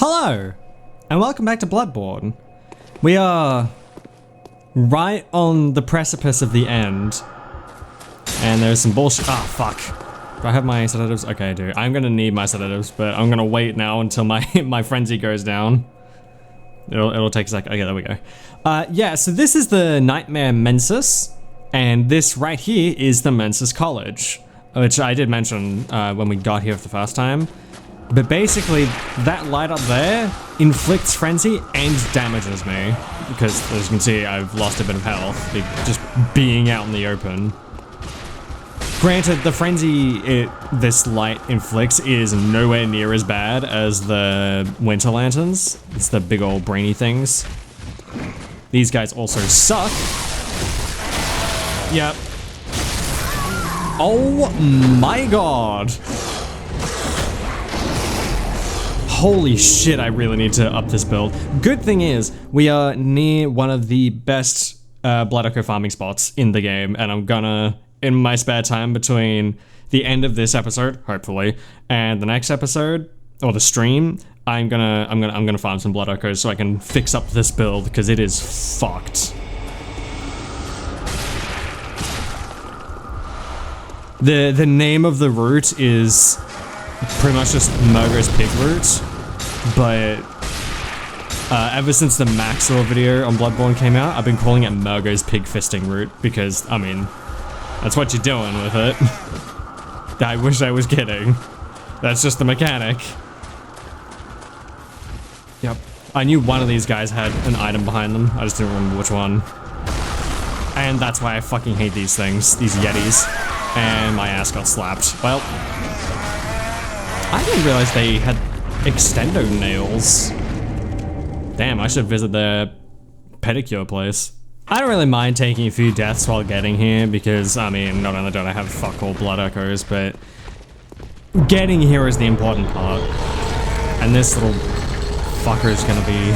Hello, and welcome back to Bloodborne. We are right on the precipice of the end, and there's some bullshit. Ah, fuck. Do I have my sedatives? Okay, I do. I'm gonna need my sedatives, but I'm gonna wait now until my my frenzy goes down. It'll take a sec. Okay, there we go. Yeah, so this is the Nightmare Mensis, and this right here is the Mensis College, which I did mention when we got here for the first time. But basically, that light up there inflicts frenzy and damages me. Because, as you can see, I've lost a bit of health, just being out in the open. Granted, the frenzy this light inflicts is nowhere near as bad as the winter lanterns. It's the big old brainy things. These guys also suck. Yep. Oh my god. Holy shit, I really need to up this build. Good thing is, we are near one of the best blood echo farming spots in the game, and I'm gonna, in my spare time between the end of this episode, hopefully, and the next episode, or the stream, I'm gonna farm some blood echoes so I can fix up this build, because it is fucked. The name of the route is pretty much just Murgo's Pig Route, but ever since the Maxwell video on Bloodborne came out, I've been calling it Murgo's Pig Fisting Route because, I mean, that's what you're doing with it. I wish I was kidding. That's just the mechanic. Yep. I knew one of these guys had an item behind them, I just didn't remember which one. And that's why I fucking hate these things, these Yetis. And my ass got slapped. Well, I didn't realize they had extendo nails. Damn, I should visit their pedicure place. I don't really mind taking a few deaths while getting here because, I mean, not only don't I have fuck all blood echoes, but getting here is the important part. And this little fucker is gonna be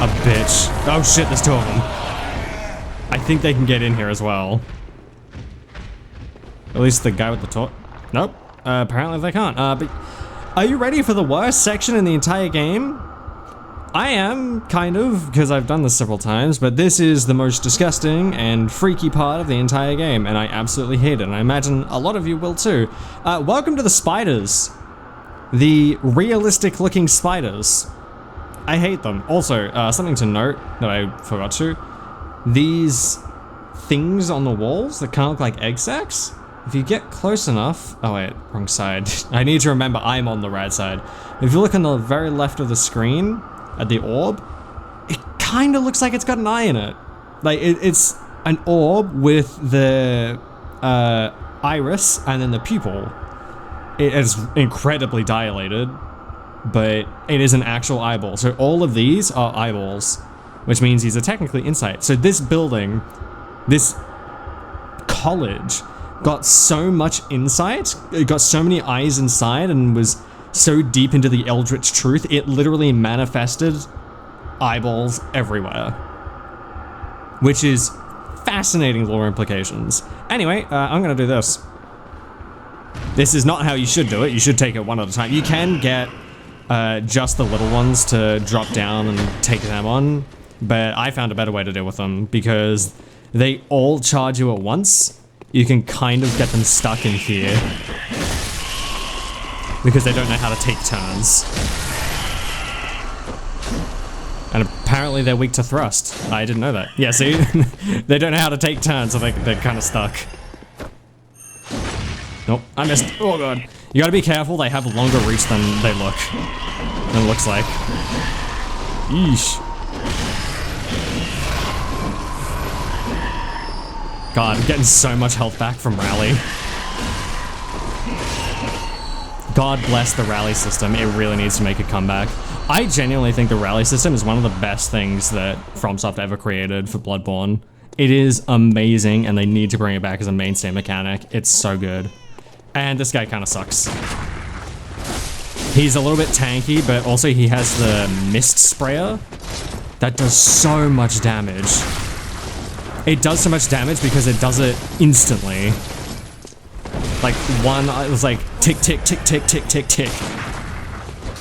a bitch. Oh shit, there's two of them. I think they can get in here as well. At least the guy with the torch. Nope. Apparently they can't. But are you ready for the worst section in the entire game? I am, kind of, because I've done this several times, but this is the most disgusting and freaky part of the entire game, and I absolutely hate it, and I imagine a lot of you will too. Welcome to the spiders. The realistic-looking spiders. I hate them. Also, something to note that I forgot to. These things on the walls that kind of look like egg sacs, if you get close enough, oh wait, wrong side. I need to remember I'm on the right side. If you look on the very left of the screen, at the orb, it kind of looks like it's got an eye in it. Like, it's an orb with the iris and then the pupil. It is incredibly dilated, but it is an actual eyeball. So all of these are eyeballs, which means these are technically insight. So this building, this college, got so much insight, it got so many eyes inside and was so deep into the eldritch truth, it literally manifested eyeballs everywhere. Which is fascinating lore implications. Anyway, I'm gonna do this. This is not how you should do it, you should take it one at a time. You can get just the little ones to drop down and take them on, but I found a better way to deal with them because they all charge you at once. You can kind of get them stuck in here because they don't know how to take turns. And apparently they're weak to thrust. I didn't know that. Yeah, see? They don't know how to take turns, so they're kind of stuck. Nope, I missed. Oh god. You gotta be careful, they have longer reach than they look. Than it looks like. Yeesh. God, I'm getting so much health back from Rally. God bless the Rally system, it really needs to make a comeback. I genuinely think the Rally system is one of the best things that FromSoft ever created for Bloodborne. It is amazing, and they need to bring it back as a mainstay mechanic. It's so good. And this guy kind of sucks. He's a little bit tanky, but also he has the mist sprayer that does so much damage. It does so much damage because it does it instantly. Like, it was like tick, tick, tick, tick, tick, tick, tick.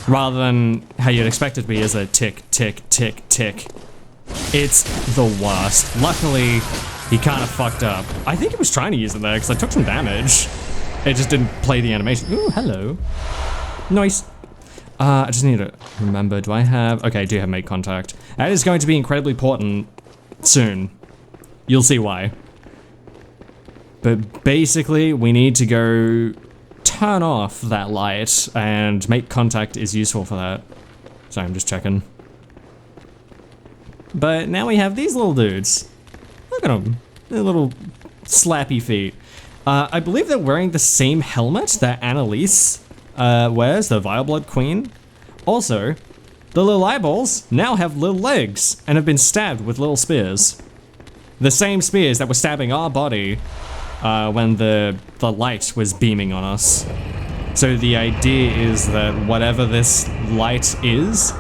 rather than how you'd expect it to be as a tick, tick, tick, tick. It's the worst. Luckily, he kind of fucked up. I think he was trying to use it there because I took some damage. It just didn't play the animation. Ooh, hello. Nice. I just need to remember, do I have... Okay, I do have make contact. That is going to be incredibly important soon. You'll see why. But basically, we need to go turn off that light, and make contact is useful for that. Sorry, I'm just checking. But now we have these little dudes. Look at them. They're little slappy feet. I believe they're wearing the same helmet that Annalise wears, the Vileblood Queen. Also, the little eyeballs now have little legs and have been stabbed with little spears. The same spears that were stabbing our body when the light was beaming on us. So the idea is that whatever this light is,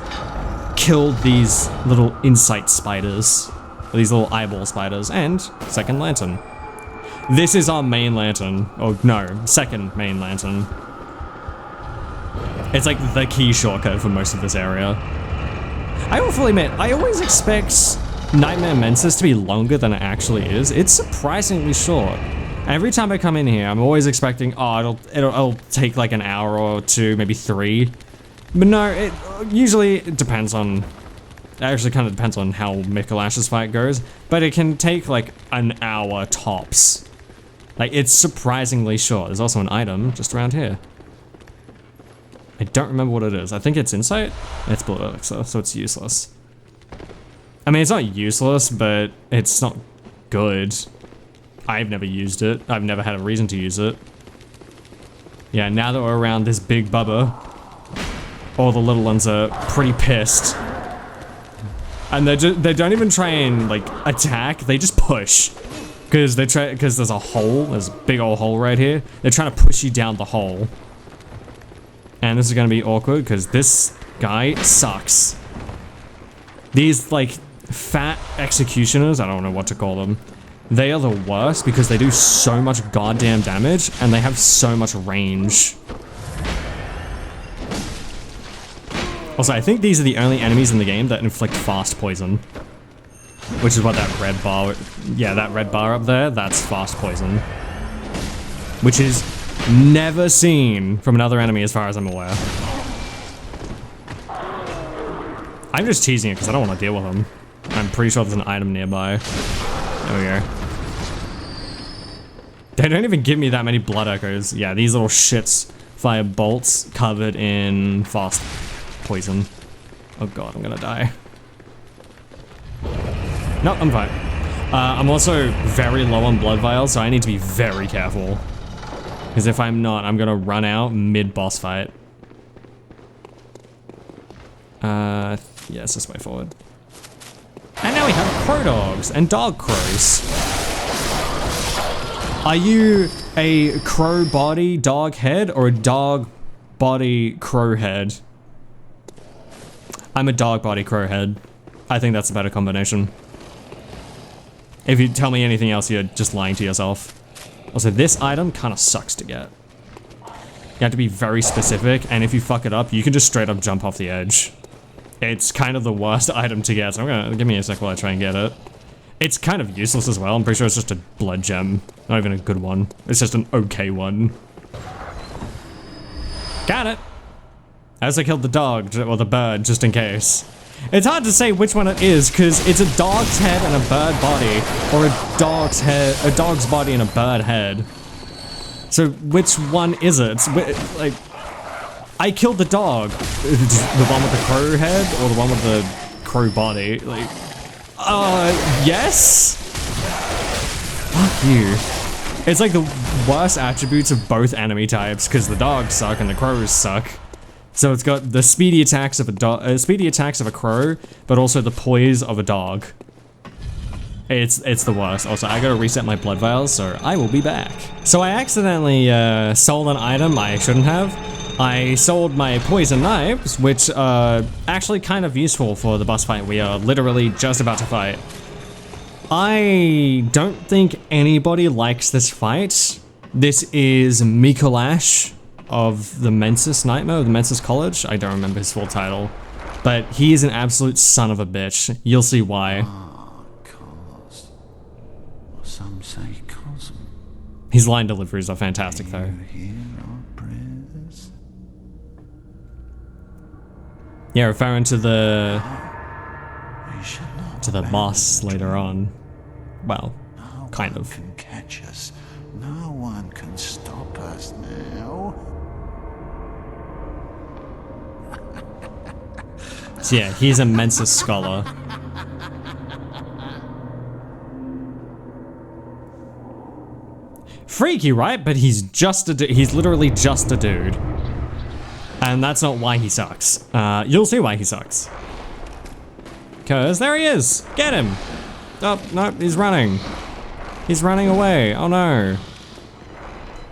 killed these little insight spiders. These little eyeball spiders. And second lantern. This is our main lantern. Oh no, second main lantern. It's like the key shortcut for most of this area. I will fully admit, I always expect Nightmare Mensis to be longer than it actually is. It's surprisingly short. Every time I come in here, I'm always expecting, oh, it'll take like an hour or two, maybe 3. But no, it usually depends on, it actually kind of depends on how Mikolash's fight goes, but it can take like an hour tops. Like, it's surprisingly short. There's also an item just around here. I don't remember what it is. I think it's insight. It's blood elixir, so it's useless. I mean, it's not useless, but it's not good. I've never used it. I've never had a reason to use it. Yeah, now that we're around this big bubba, all the little ones are pretty pissed. And they don't even try and, like, attack. They just push. Because there's a hole. There's a big old hole right here. They're trying to push you down the hole. And this is gonna be awkward because this guy sucks. These, like, fat executioners, I don't know what to call them. They are the worst because they do so much goddamn damage and they have so much range. Also, I think these are the only enemies in the game that inflict fast poison. Which is what that red bar, yeah, that red bar up there, that's fast poison. Which is never seen from another enemy as far as I'm aware. I'm just teasing it because I don't want to deal with them. I'm pretty sure there's an item nearby. There we go. They don't even give me that many blood echoes. Yeah, these little shits fire bolts covered in fast poison. Oh god, I'm gonna die. No, I'm fine. I'm also very low on blood vials, so I need to be very careful. Because if I'm not, I'm gonna run out mid-boss fight. Yes, this way forward. And now we have crow dogs and dog crows. Are you a crow body dog head or a dog body crow head? I'm a dog body crow head. I think that's a better combination. If you tell me anything else, you're just lying to yourself. Also, this item kind of sucks to get. You have to be very specific, and if you fuck it up, you can just straight up jump off the edge. It's kind of the worst item to get, so I'm gonna, give me a sec while I try and get it. It's kind of useless as well. I'm pretty sure it's just a blood gem. Not even a good one. It's just an okay one. Got it! I also killed the dog, or the bird, just in case. It's hard to say which one it is, because it's a dog's head and a bird body, or a dog's body and a bird head. So which one is it? Like, I killed the dog. The one with the crow head, or the one with the crow body? Like, yes? Fuck you. It's like the worst attributes of both enemy types, because the dogs suck and the crows suck. So it's got the speedy attacks of a crow, but also the poise of a dog. It's the worst. Also, I gotta reset my blood vials, so I will be back. So I accidentally sold an item I shouldn't have. I sold my poison knives, which are actually kind of useful for the boss fight we are literally just about to fight. I don't think anybody likes this fight. This is Mikolash. of the Mensis Nightmare, the Mensis College. I don't remember his full title. But he is an absolute son of a bitch. You'll see why. Cause. Or some say cosm. His line deliveries are fantastic, though. You hear our prayers? Yeah, referring to the We should not boss later on. Well, kind of. No one can catch us. No one can stop us now. So yeah, he's a Mensa scholar. Freaky, right? But he's just a he's literally just a dude. And that's not why he sucks. You'll see why he sucks. Cause there he is! Get him! Oh, no, he's running. He's running away, oh no.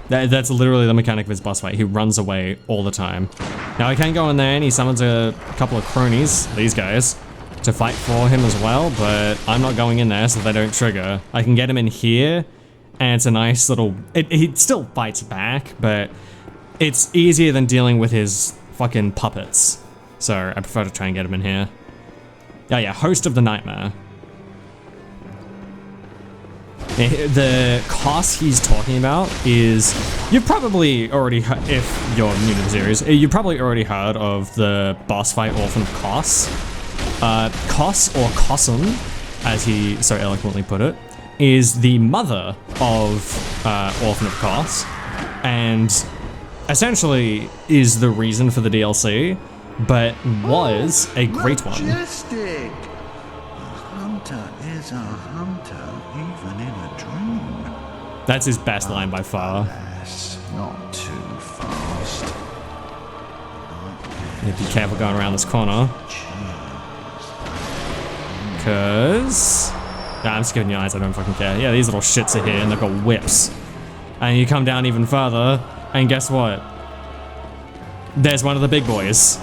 That's literally the mechanic of his boss fight. He runs away all the time. Now I can go in there and he summons a couple of cronies, these guys, to fight for him as well, but I'm not going in there so they don't trigger. I can get him in here, and it's a nice little... He still fights back, but it's easier than dealing with his fucking puppets. So I prefer to try and get him in here. Oh yeah, Host of the Nightmare. The cost he's talking about is, you've probably already heard, if you're new to the series, you've probably already heard of the boss fight Orphan of Kos. Kos, or Kosum, as he so eloquently put it, is the mother of Orphan of Kos, and essentially is the reason for the DLC, but was a great one. Majestic! A hunter is a hunter, even in a dream. That's his best line by far. Yes, not too fast. Yeah, be careful going around this corner. Cause... Nah, I'm just giving you eyes, I don't fucking care. Yeah, these little shits are here and they've got whips. And you come down even further, and guess what? There's one of the big boys.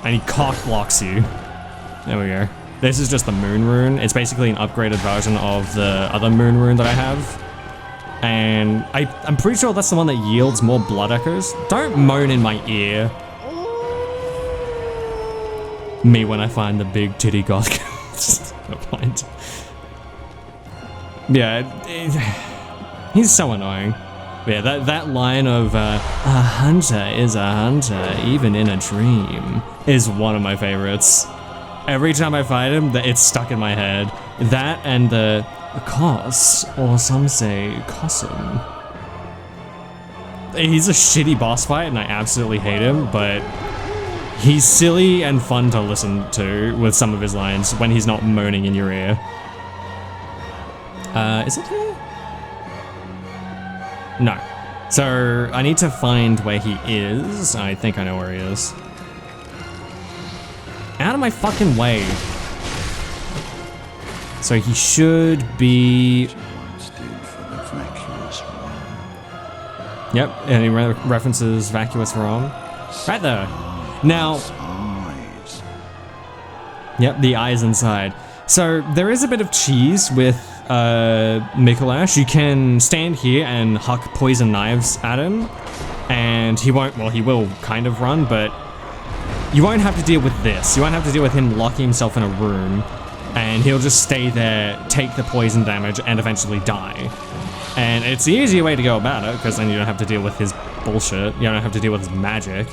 And he cock blocks you. There we go. This is just the moon rune. It's basically an upgraded version of the other moon rune that I have. And I'm pretty sure that's the one that yields more blood echoes. Don't moan in my ear. Me when I find the big titty goth. No point. Yeah, he's so annoying. Yeah, that line of a hunter is a hunter, even in a dream, is one of my favorites. Every time I fight him, it's stuck in my head. That and the Kos, or some say Kosum. He's a shitty boss fight and I absolutely hate him, but he's silly and fun to listen to with some of his lines when he's not moaning in your ear. Is it here? No. So, I need to find where he is. I think I know where he is. Out of my fucking way. So he should be... Yep, and he references Vacuous Rom. Right there. Now... Yep, the eyes inside. So, there is a bit of cheese with Mikolash. You can stand here and huck poison knives at him, and he won't, well, he will kind of run, but you won't have to deal with this. You won't have to deal with him locking himself in a room, and he'll just stay there, take the poison damage, and eventually die. And it's the easier way to go about it, because then you don't have to deal with his bullshit. You don't have to deal with his magic.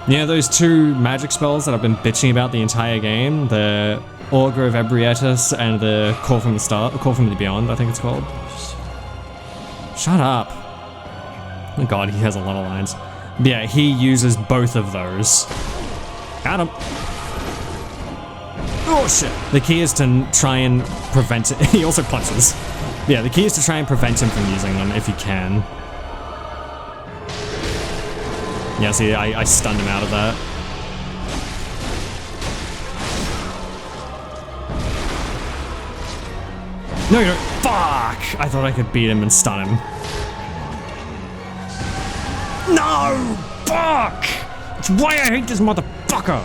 You know those two magic spells that I've been bitching about the entire game? The Augur of Ebrietas and the Call from the Beyond, I think it's called. Shut up. Oh god, he has a lot of lines. But yeah, he uses both of those. Got him. Oh shit. The key is to try and prevent it. He also punches. Yeah, the key is to try and prevent him from using them if you can. Yeah, see, I stunned him out of that. No, you don't. Fuck! I thought I could beat him and stun him. No! Fuck! That's why I hate this motherfucker!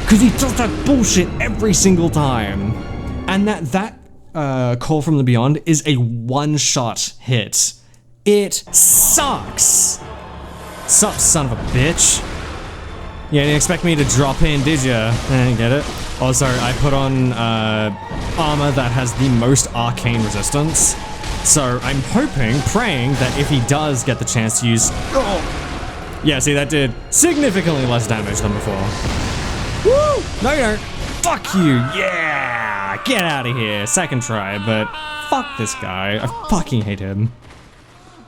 Because he does that bullshit every single time. And that Call from the Beyond is a one-shot hit. It sucks! Sup, son of a bitch? You didn't expect me to drop in, did ya? Get it? Also, I put on armor that has the most arcane resistance. So I'm hoping, praying, that if he does get the chance to use... Oh! Yeah, see, that did significantly less damage than before. Woo! No, you don't. Fuck you! Yeah! Get out of here. Second try, but fuck this guy. I fucking hate him.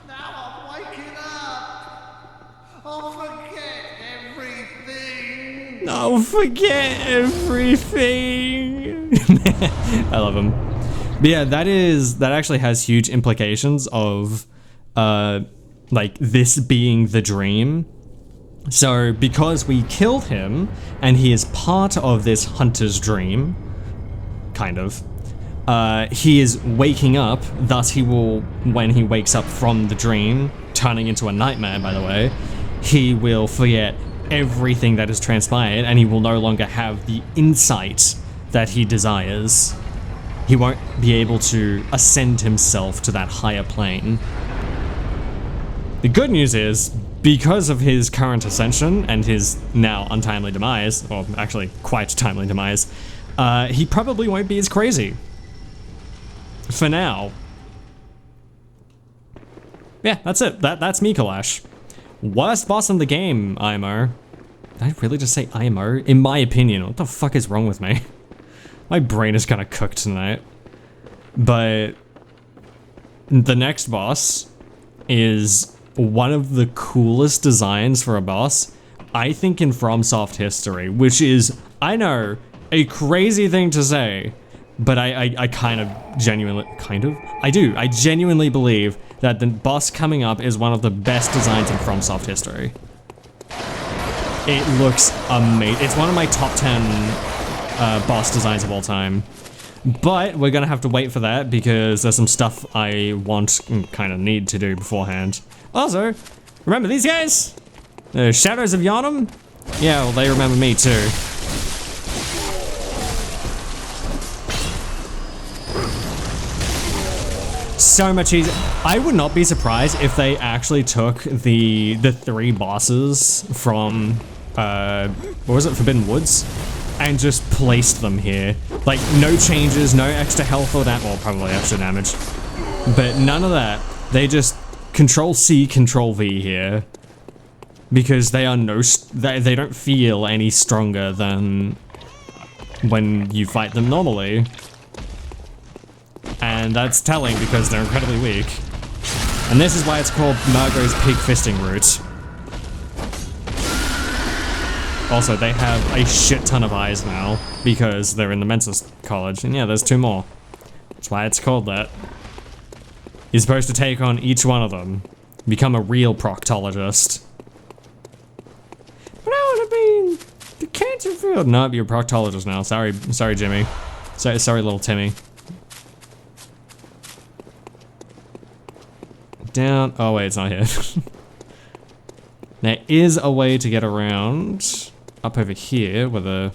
Now I'm waking up. I'll forget everything. Oh, forget everything. I love him. But yeah, that actually has huge implications of like this being the dream. So because we killed him and he is part of this hunter's dream, kind of, he is waking up, thus he will, when he wakes up from the dream, turning into a nightmare, by the way, he will forget everything that has transpired and he will no longer have the insight that he desires. He won't be able to ascend himself to that higher plane. The good news is, because of his current ascension and his now untimely demise, or actually quite timely demise, he probably won't be as crazy. For now. Yeah, that's it. That's me, Kalash. Worst boss in the game, IMO. Did I really just say IMO? In my opinion, what the fuck is wrong with me? My brain is kind of cooked tonight. But the next boss is one of the coolest designs for a boss, I think, in FromSoft history, which is, I know, a crazy thing to say, but I kind of genuinely, I genuinely believe that the boss coming up is one of the best designs in FromSoft history. It looks amazing. It's one of my top 10 boss designs of all time. But we're gonna have to wait for that because there's some stuff I want and kind of need to do beforehand. Also, remember these guys? The Shadows of Yharnam? Yeah, well, they remember me too. So much easier. I would not be surprised if they actually took the three bosses from, what was it, Forbidden Woods? And just placed them here. Like, no changes, no extra health or damage, well, probably extra damage. But none of that. They just Control-C, Control-V here. Because they are they don't feel any stronger than when you fight them normally. And that's telling because they're incredibly weak. And this is why it's called Murgo's Pig Fisting Route. Also, they have a shit ton of eyes now because they're in the Mensa College. And yeah, there's 2 more. That's why it's called that. You're supposed to take on each one of them. Become a real proctologist. But I want to be the cancer field. No, you're a proctologist now. Sorry, Jimmy. Sorry, little Timmy. Down. Oh wait, it's not here. There is a way to get around up over here where the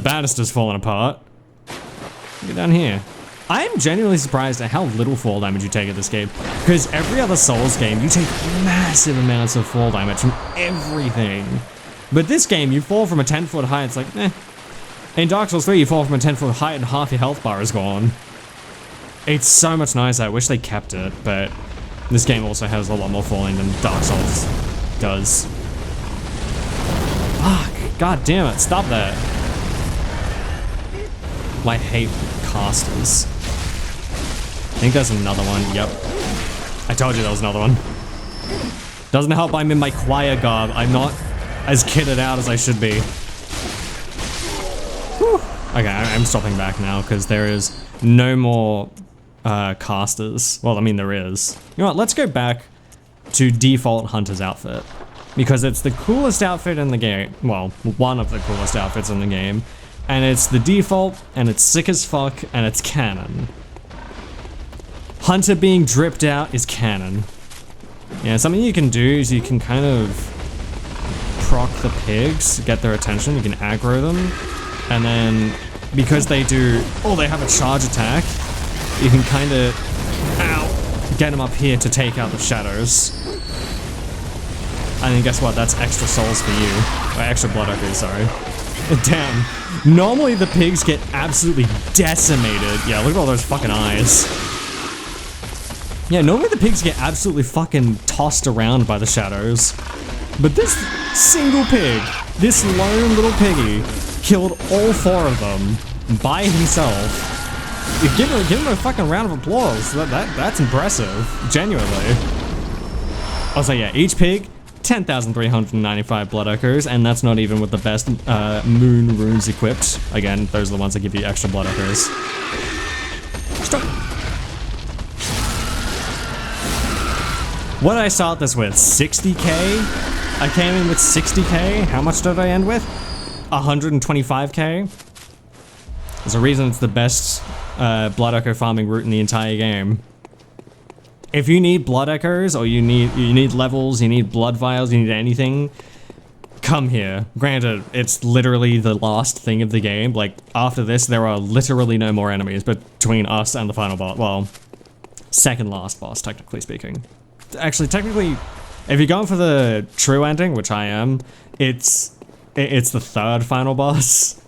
banister's fallen apart. Get down here. I am genuinely surprised at how little fall damage you take at this game, because every other Souls game you take massive amounts of fall damage from everything. But this game, you fall from a 10-foot height, it's like, eh. In Dark Souls 3, you fall from a 10-foot height and half your health bar is gone. It's so much nicer. I wish they kept it, but this game also has a lot more falling than Dark Souls does. Fuck. God damn it. Stop that. I hate casters. I think there's another one. Yep. I told you there was another one. Doesn't help I'm in my choir garb. I'm not as kitted out as I should be. Whew. Okay, I'm stopping back now because there is no more casters. Well, I mean, there is. You know what? Let's go back to default Hunter's outfit because it's the coolest outfit in the game. Well, one of the coolest outfits in the game. And it's the default, and it's sick as fuck, and it's canon. Hunter being dripped out is canon. Yeah, something you can do is you can kind of proc the pigs, get their attention, you can aggro them, and then because they do, oh, they have a charge attack, you can kind of, ow, get them up here to take out the shadows. And then guess what? That's extra souls for you. Or extra blood echoes, sorry. Damn. Normally the pigs get absolutely decimated. Yeah, look at all those fucking eyes. Yeah, normally the pigs get absolutely fucking tossed around by the shadows. But this single pig, this lone little piggy, killed all 4 of them by himself. Give him a fucking round of applause. That's impressive. Genuinely. Also, yeah, each pig, 10,395 blood echoes, and that's not even with the best moon runes equipped. Again, those are the ones that give you extra blood echoes. Stop. What did I start this with? 60k? I came in with 60k. How much did I end with? 125k. There's a reason it's the best blood echo farming route in the entire game. If you need blood echoes, or you need levels, you need blood vials, you need anything, come here. Granted, it's literally the last thing of the game. Like, after this, there are literally no more enemies between us and the final boss. Well, second last boss, technically speaking. Actually, technically, if you're going for the true ending, which I am, it's the third final boss.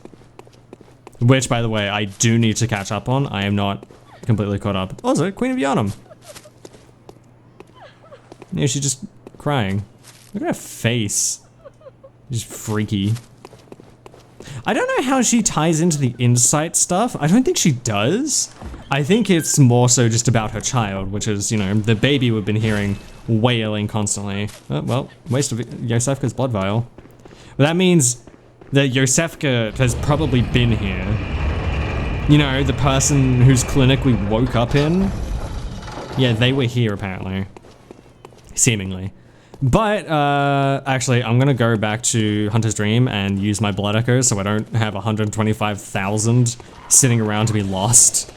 Which, by the way, I do need to catch up on. I am not completely caught up. Also, Queen of Yharnam. Yeah, she's just crying. Look at her face. Just freaky. I don't know how she ties into the insight stuff. I don't think she does. I think it's more so just about her child, which is, you know, the baby we've been hearing wailing constantly. Oh, well, waste of Yosefka's blood vial. But that means that Yosefka has probably been here. You know, the person whose clinic we woke up in. Yeah, they were here apparently. Seemingly. But, actually, I'm gonna go back to Hunter's Dream and use my blood echoes so I don't have 125,000 sitting around to be lost.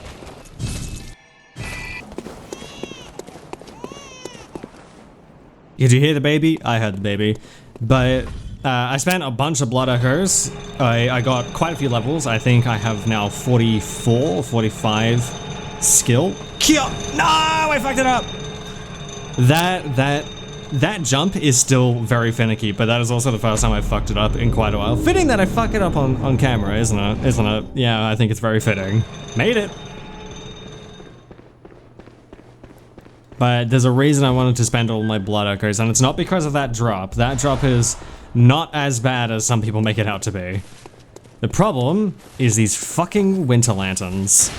Did you hear the baby? I heard the baby. But, I spent a bunch of blood echoes. I got quite a few levels. I think I have now 44, 45 skill. Kia! No! I fucked it up! That jump is still very finicky, but that is also the first time I've fucked it up in quite a while. Fitting that I fuck it up on camera, isn't it? Isn't it? Yeah, I think it's very fitting. Made it! But there's a reason I wanted to spend all my blood echoes, and it's not because of that drop. That drop is not as bad as some people make it out to be. The problem is these fucking winter lanterns.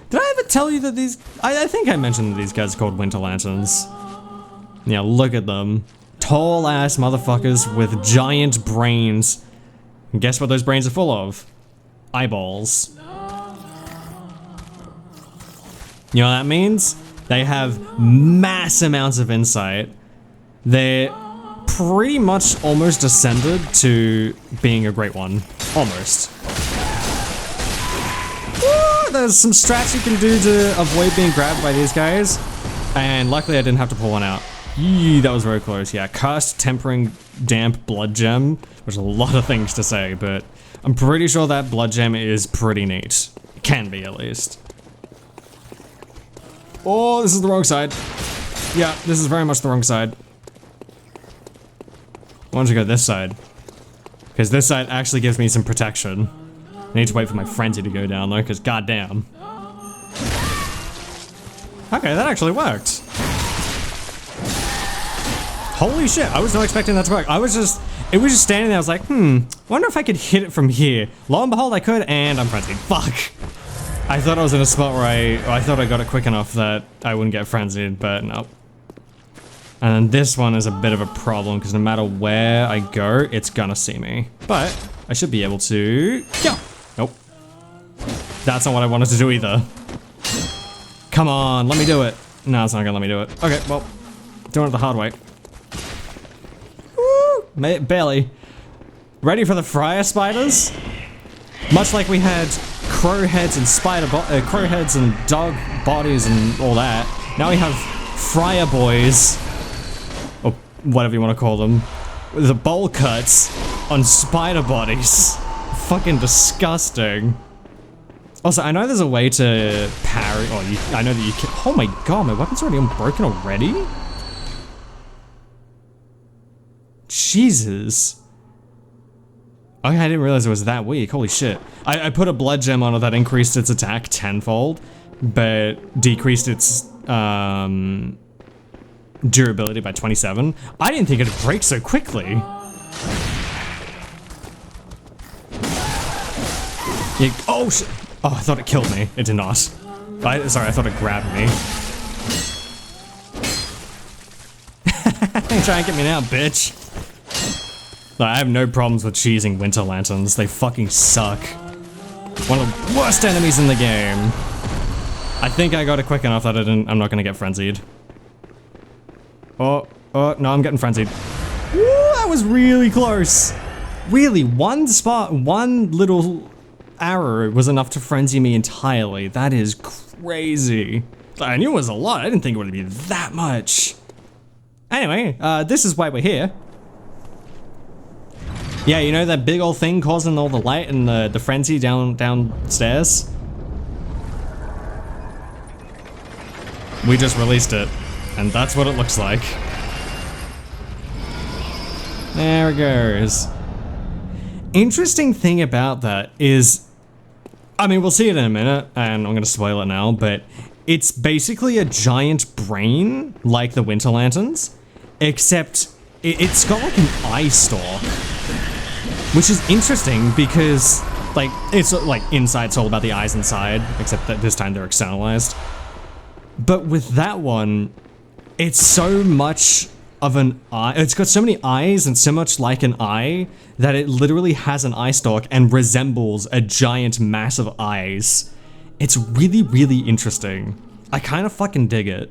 Did I ever tell you that these... I think I mentioned that these guys are called winter lanterns. Yeah, look at them. Tall ass motherfuckers with giant brains. And guess what those brains are full of? Eyeballs. You know what that means? They have mass amounts of insight. They're pretty much almost ascended to being a great one. Almost. There's some strats you can do to avoid being grabbed by these guys. And luckily I didn't have to pull one out. Yee, that was very close. Yeah, Cursed Tempering Damp Blood Gem, which is a lot of things to say, but I'm pretty sure that blood gem is pretty neat. Can be, at least. Oh, this is the wrong side. Yeah, this is very much the wrong side. Why don't you go this side? Because this side actually gives me some protection. I need to wait for my frenzy to go down though, because goddamn. Okay, that actually worked. Holy shit, I was not expecting that to work. It was just standing there, I was like, wonder if I could hit it from here. Lo and behold, I could, and I'm frenzied. Fuck. I thought I was in a spot where I thought I got it quick enough that I wouldn't get frenzied, but no. And then this one is a bit of a problem, because no matter where I go, it's gonna see me. But I should be able to... Yeah. Nope. That's not what I wanted to do either. Come on, let me do it. No, it's not gonna let me do it. Okay, well, doing it the hard way. Woo! Barely. Ready for the fryer spiders? Much like we had crow heads and crow heads and dog bodies and all that. Now we have fryer boys, or whatever you want to call them, with the bowl cuts on spider bodies. Fucking disgusting. Also, I know there's a way to parry. Oh, I know that you can. Oh my god, my weapon's already unbroken already? Jesus. Okay, I didn't realize it was that weak. Holy shit. I put a blood gem on it that increased its attack tenfold, but decreased its durability by 27. I didn't think it'd break so quickly. Oh shit. Oh, I thought it killed me. It did not. Sorry, I thought it grabbed me. Try and get me now, bitch. I have no problems with cheesing winter lanterns. They fucking suck. One of the worst enemies in the game. I think I got it quick enough that I'm not gonna get frenzied. Oh, no, I'm getting frenzied. Woo, that was really close. Really, one little arrow was enough to frenzy me entirely. That is crazy. I knew it was a lot. I didn't think it would be that much. Anyway, this is why we're here. Yeah, you know that big old thing causing all the light and the frenzy downstairs? We just released it, and that's what it looks like. There it goes. Interesting thing about that is, I mean, we'll see it in a minute, and I'm gonna spoil it now, but it's basically a giant brain, like the Winter Lanterns, except it's got like an eye stalk. Which is interesting because, like, it's like inside's all about the eyes inside, except that this time they're externalized. But with that one, it's so much of an eye, it's got so many eyes and so much like an eye that it literally has an eye stalk and resembles a giant mass of eyes. It's really, really interesting. I kind of fucking dig it.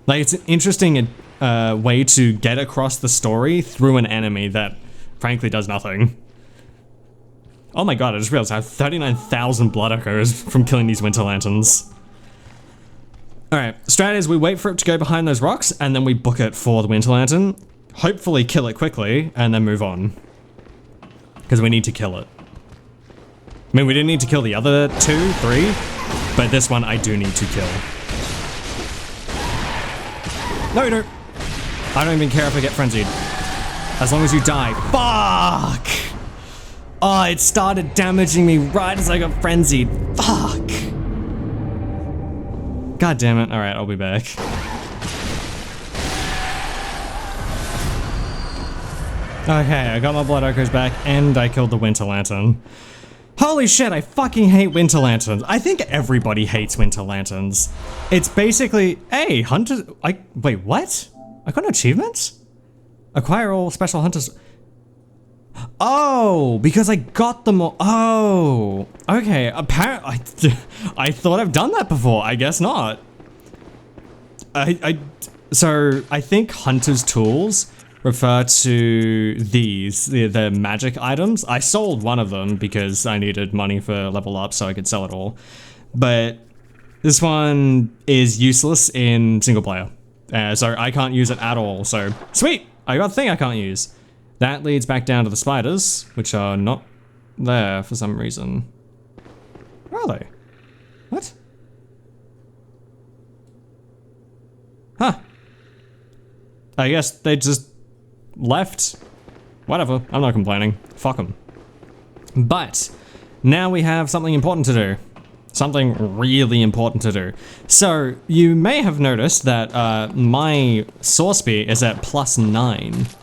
Like, it's an interesting way to get across the story through an enemy that frankly does nothing. Oh my god, I just realized I have 39,000 blood echoes from killing these Winter Lanterns. Alright, strategy is we wait for it to go behind those rocks, and then we book it for the Winter Lantern. Hopefully kill it quickly, and then move on. Because we need to kill it. I mean, we didn't need to kill the other 2, 3, but this one I do need to kill. No, you don't. I don't even care if I get frenzied. As long as you die. Fuck! Oh, it started damaging me right as I got frenzied. Fuck! God damn it. Alright, I'll be back. Okay, I got my blood echoes back, and I killed the Winter Lantern. Holy shit, I fucking hate Winter Lanterns. I think everybody hates Winter Lanterns. It's basically, hey, hunters, wait, what? I got an achievement? Acquire all special hunters. Oh, because I got them all. Oh, okay. Apparently, I thought I've done that before. I guess not. So I think hunter's tools refer to these, the magic items. I sold one of them because I needed money for level up so I could sell it all. But this one is useless in single player. So I can't use it at all. So sweet. I got a thing I can't use. That leads back down to the spiders, which are not there for some reason. Where are they? What? Huh. I guess they just left. Whatever, I'm not complaining. Fuck them. But now we have something important to do. Something really important to do. So you may have noticed that my source speed is at +9.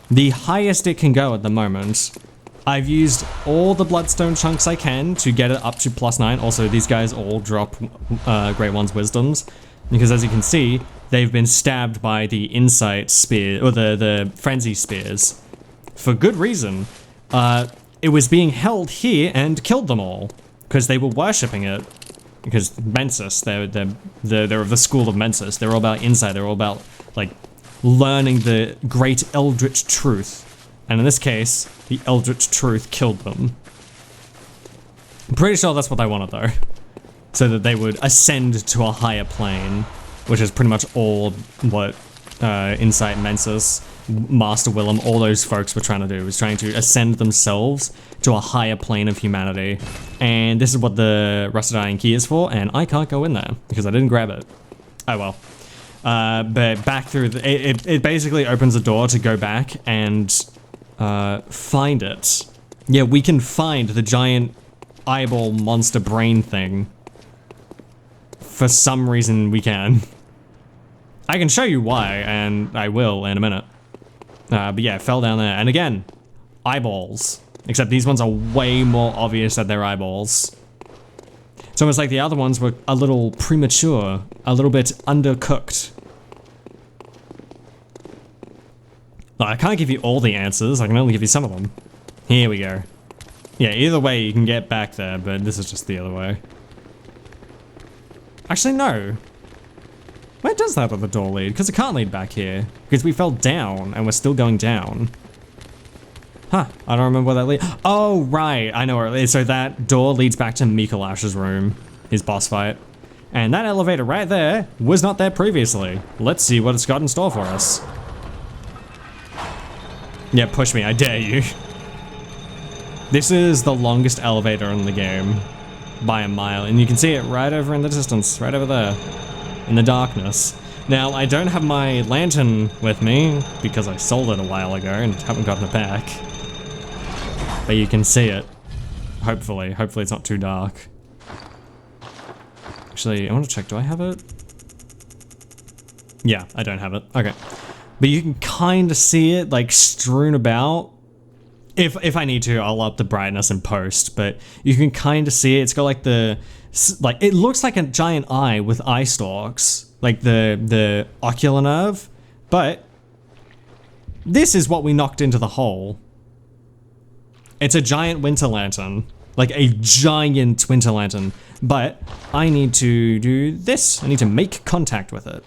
The highest it can go at the moment. I've used all the bloodstone chunks I can to get it up to +9. Also, these guys all drop Great One's wisdoms, because as you can see, they've been stabbed by the insight spear, or the frenzy spears. For good reason. It was being held here and killed them all, because they were worshipping it. Because Mensis, they're of the school of Mensis. They're all about insight. They're all about, like, learning the great eldritch truth. And in this case, the eldritch truth killed them. I'm pretty sure that's what they wanted, though. So that they would ascend to a higher plane, which is pretty much all what Insight, Mensis, Master Willem, all those folks were trying to do, was trying to ascend themselves to a higher plane of humanity. And this is what the Rusted Iron Key is for, and I can't go in there, because I didn't grab it. Oh well. But back through it basically opens a door to go back and find it. Yeah, we can find the giant eyeball monster brain thing. For some reason we can. I can show you why, and I will in a minute. But yeah, it fell down there. And again, eyeballs. Except these ones are way more obvious that they're eyeballs. It's almost like the other ones were a little premature, a little bit undercooked. I can't give you all the answers, I can only give you some of them. Here we go. Yeah, either way you can get back there, but this is just the other way. Actually, no. Where does that other door lead? Because it can't lead back here. Because we fell down, and we're still going down. Huh, I don't remember where that leads. Oh, right, I know where it leads. So that door leads back to Mikolash's room, his boss fight. And that elevator right there was not there previously. Let's see what it's got in store for us. Yeah, push me, I dare you. This is the longest elevator in the game by a mile, and you can see it right over in the distance, right over there, in the darkness. Now, I don't have my lantern with me because I sold it a while ago and haven't gotten it back. But you can see it, hopefully. Hopefully it's not too dark. Actually, I want to check, do I have it? Yeah, I don't have it, okay. But you can kind of see it, like, strewn about. If I need to, I'll up the brightness in post, but you can kind of see it. It's got like it looks like a giant eye with eye stalks, like the ocular nerve, but this is what we knocked into the hole. It's a giant winter lantern, like a giant winter lantern, but I need to do this. I need to make contact with it.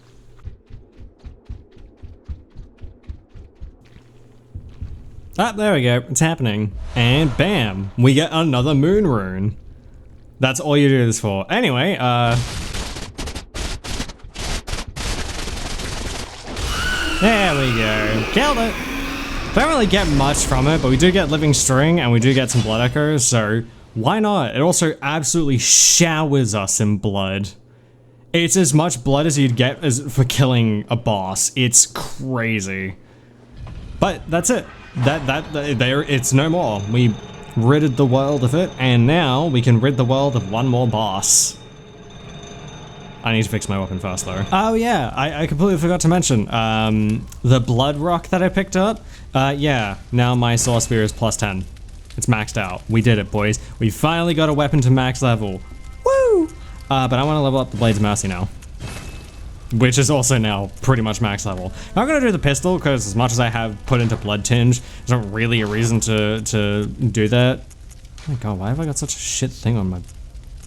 Ah, there we go, it's happening. And bam, we get another moon rune. That's all you do this for. Anyway, there we go, killed it. Don't really get much from it, but we do get living string and we do get some blood echoes, so why not? It also absolutely showers us in blood. It's as much blood as you'd get as for killing a boss. It's crazy. But that's it. It's no more. We ridded the world of it, and now we can rid the world of one more boss. I need to fix my weapon first, though. Oh yeah, I completely forgot to mention, the blood rock that I picked up, yeah, now my sword spear is plus 10. It's maxed out. We did it, boys. We finally got a weapon to max level. Woo! But I want to level up the Blades of Mercy now, which is also now pretty much max level. I'm gonna do the pistol, because as much as I have put into Blood Tinge, there's not really a reason to do that. Oh my god, why have I got such a shit thing on my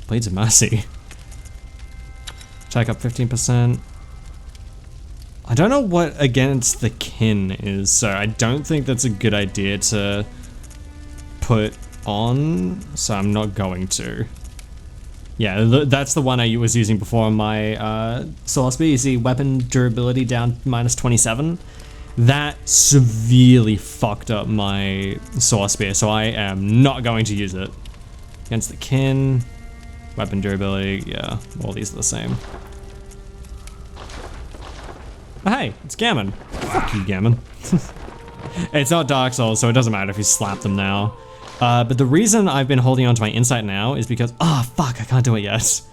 Blades of Mercy? Check up 15%. I don't know what Against the Kin is, so I don't think that's a good idea to put on, so I'm not going to. Yeah, that's the one I was using before my sword spear. You see weapon durability down minus 27. That severely fucked up my sword spear, so I am not going to use it. Against the Kin, weapon durability, yeah, all these are the same. Oh, hey, it's Gammon. Fuck you, Gammon. It's not Dark Souls, so it doesn't matter if you slap them now. But the reason I've been holding on to my insight now is because, fuck, I can't do it yet.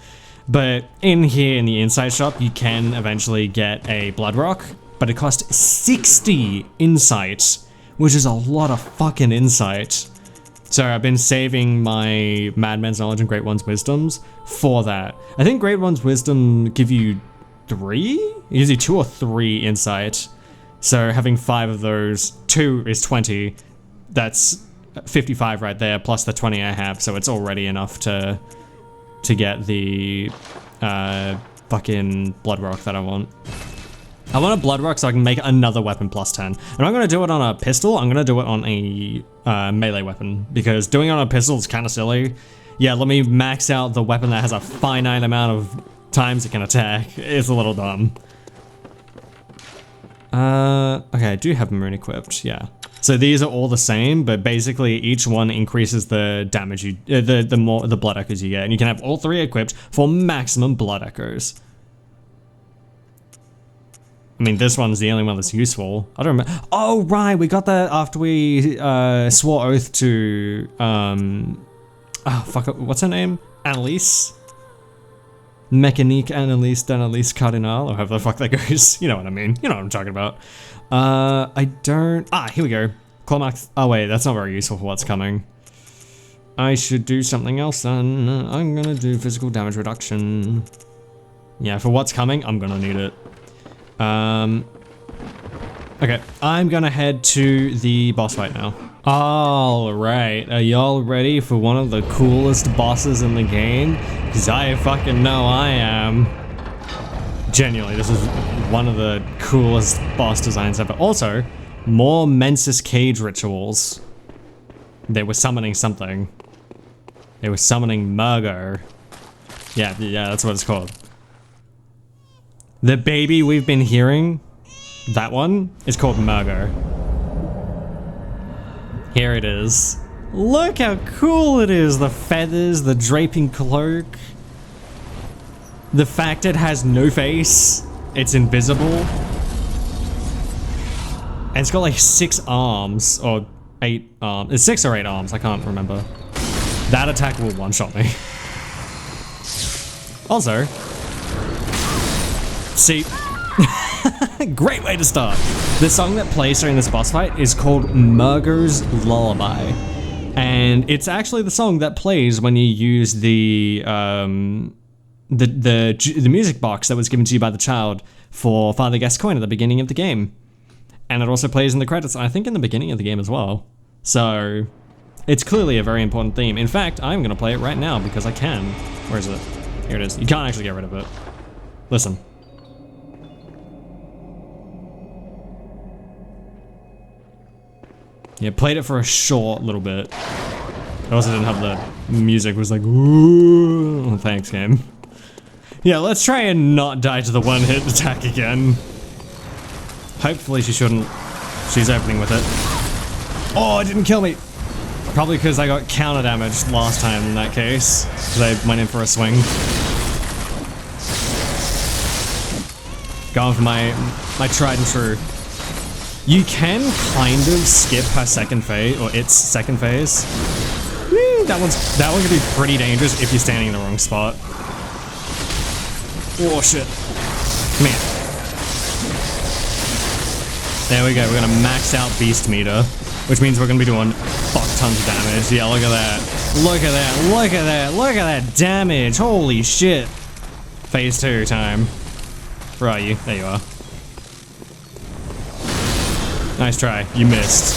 But in here in the insight shop, you can eventually get a blood rock, but it costs 60 insight, which is a lot of fucking insight. So I've been saving my Madman's Knowledge and Great One's Wisdoms for that. I think Great One's Wisdom give you 3? It gives you 2 or 3 insight. So having 5 of those, 2 is 20. That's 55 right there, plus the 20 I have, so it's already enough to get the fucking blood rock that I want. I want a blood rock so I can make another weapon plus 10. And I'm not gonna do it on a pistol, I'm gonna do it on a melee weapon, because doing it on a pistol is kind of silly. Yeah, let me max out the weapon that has a finite amount of times it can attack. It's a little dumb. Okay, I do have Maroon equipped, yeah. So these are all the same, but basically each one increases the damage you, the blood echoes you get, and you can have all 3 equipped for maximum blood echoes. I mean, this one's the only one that's useful. I don't remember. Oh, right, we got that after we swore oath to, oh, fuck, what's her name? Annalise? Mécanique Annalise Cardinal, or however the fuck that goes. You know what I mean. You know what I'm talking about. I don't... Ah, here we go. Clawmark... Oh, wait, that's not very useful for what's coming. I should do something else then. I'm gonna do physical damage reduction. Yeah, for what's coming, I'm gonna need it. Okay, I'm gonna head to the boss fight now. Alright, are y'all ready for one of the coolest bosses in the game? Because I fucking know I am. Genuinely, this is one of the coolest boss designs ever. Also, more Mensis Cage rituals. They were summoning something. They were summoning Murgo. Yeah, that's what it's called. The baby we've been hearing, that one, is called Murgo. Here it is. Look how cool it is. The feathers, the draping cloak. The fact it has no face. It's invisible. And it's got like 6 arms, or 8 arms. It's 6 or 8 arms, I can't remember. That attack will one-shot me. Also, see, great way to start. The song that plays during this boss fight is called Murgo's Lullaby. And it's actually the song that plays when you use the music box that was given to you by the child for Father Gascoigne at the beginning of the game. And it also plays in the credits, I think in the beginning of the game as well. So, it's clearly a very important theme. In fact, I'm gonna play it right now because I can. Where is it? Here it is. You can't actually get rid of it. Listen. Yeah, played it for a short little bit. I also didn't have the music, was like, ooh, thanks game. Yeah, let's try and not die to the one-hit attack again. Hopefully she shouldn't. She's opening with it. Oh, it didn't kill me. Probably because I got counter damaged last time in that case. Because I went in for a swing. Going for my tried and true. You can kind of skip her second phase, or its second phase. That one can be pretty dangerous if you're standing in the wrong spot. Oh shit. Come here. There we go, we're gonna max out beast meter, which means we're gonna be doing fuck tons of damage. Yeah, look at that. Look at that, look at that, look at that damage. Holy shit. Phase 2 time. Where are you? There you are. Nice try. You missed.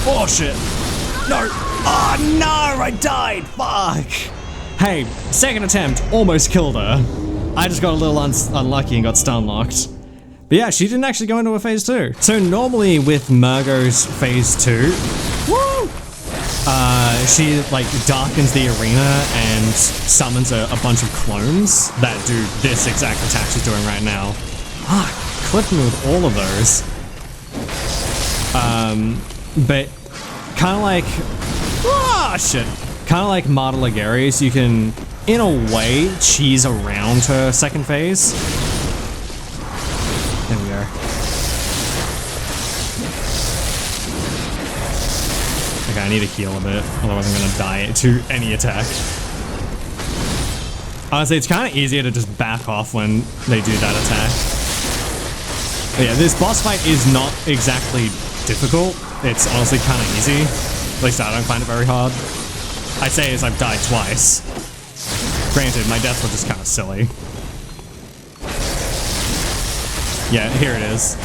Oh shit. No. Oh no, I died. Fuck. Hey, second attempt, almost killed her. I just got a little unlucky and got stun locked. But yeah, she didn't actually go into a phase 2. So normally with Murgo's phase 2, woo! She like darkens the arena and summons a bunch of clones that do this exact attack she's doing right now. Ah, clipped me with all of those. But kind of like, shit. Kind of like Marta Ligarius, you can, in a way, cheese around her second phase. There we are. Okay, I need to heal a bit, otherwise I'm gonna die to any attack. Honestly, it's kind of easier to just back off when they do that attack. But yeah, this boss fight is not exactly difficult. It's honestly kind of easy. At least I don't find it very hard. I say as I've died twice. Granted, my deaths were just kind of silly. Yeah, here it is.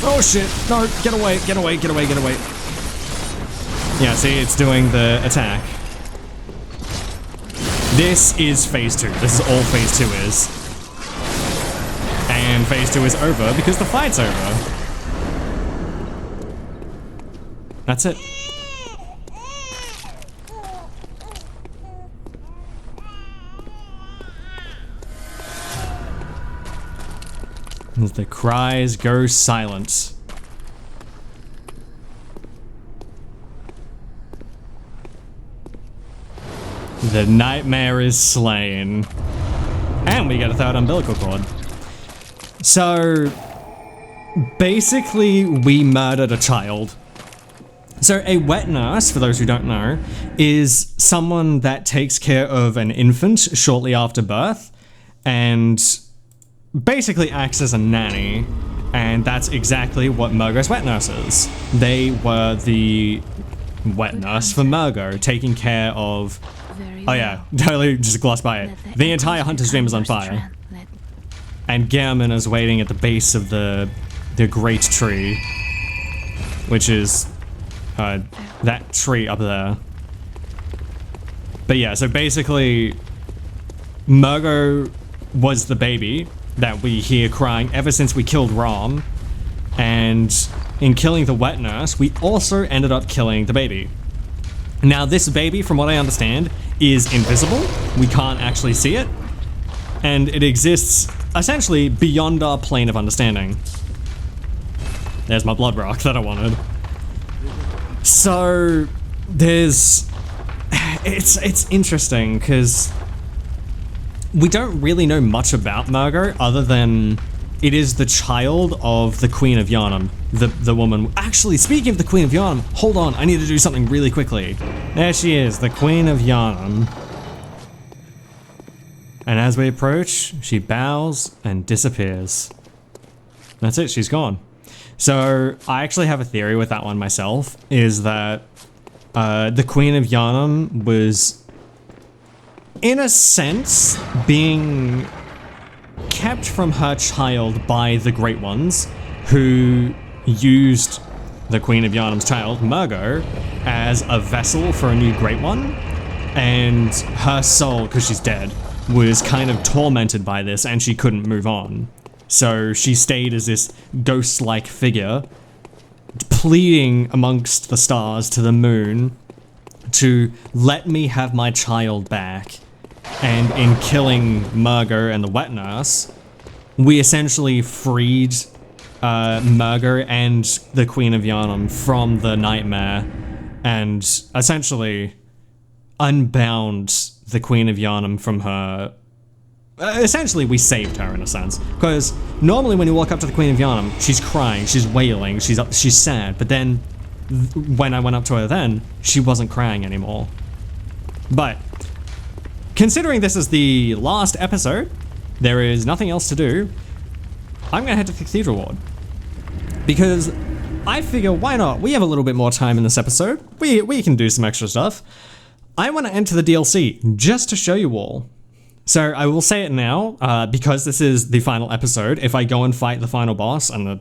Oh shit, no, get away, get away, get away, get away. Yeah, see, it's doing the attack. This is phase 2. This is all phase 2 is. And phase 2 is over because the fight's over. That's it. As the cries go silent. The nightmare is slain. And we get a third umbilical cord. So, basically, we murdered a child. So a wet nurse, for those who don't know, is someone that takes care of an infant shortly after birth and basically acts as a nanny. And that's exactly what Murgo's wet nurse is. They were the wet nurse for Murgo, taking care of... Oh yeah, totally just glossed by it. The entire Hunter's Dream is on fire. And Gehrman is waiting at the base of the great tree, which is that tree up there. But yeah, so basically, Murgo was the baby that we hear crying ever since we killed Rom, and in killing the wet nurse, we also ended up killing the baby. Now this baby, from what I understand, is invisible. We can't actually see it, and it exists essentially beyond our plane of understanding. There's my blood rock that I wanted. So there's, it's interesting because we don't really know much about Murgo other than it is the child of the Queen of Yharnam, the woman. Actually, speaking of the Queen of Yharnam, hold on, I need to do something really quickly. There she is, the Queen of Yharnam. And as we approach, she bows and disappears. That's it, she's gone. So I actually have a theory with that one myself, is that the Queen of Yharnam was, in a sense, being kept from her child by the Great Ones, who used the Queen of Yharnam's child, Murgo, as a vessel for a new Great One, and her soul, because she's dead, was kind of tormented by this and she couldn't move on. So she stayed as this ghost-like figure, pleading amongst the stars to the moon to let me have my child back. And in killing Murgo and the wet nurse, we essentially freed Murgo and the Queen of Yharnam from the nightmare and essentially unbound the Queen of Yharnam from her. Essentially, we saved her in a sense, because normally when you walk up to the Queen of Yharnam, she's crying, she's wailing, she's sad. But then, when I went up to her, then she wasn't crying anymore. But considering this is the last episode, there is nothing else to do. I'm gonna head to the Cathedral Ward because I figure why not? We have a little bit more time in this episode. We can do some extra stuff. I want to enter the DLC just to show you all. So I will say it now, because this is the final episode. If I go and fight the final boss and the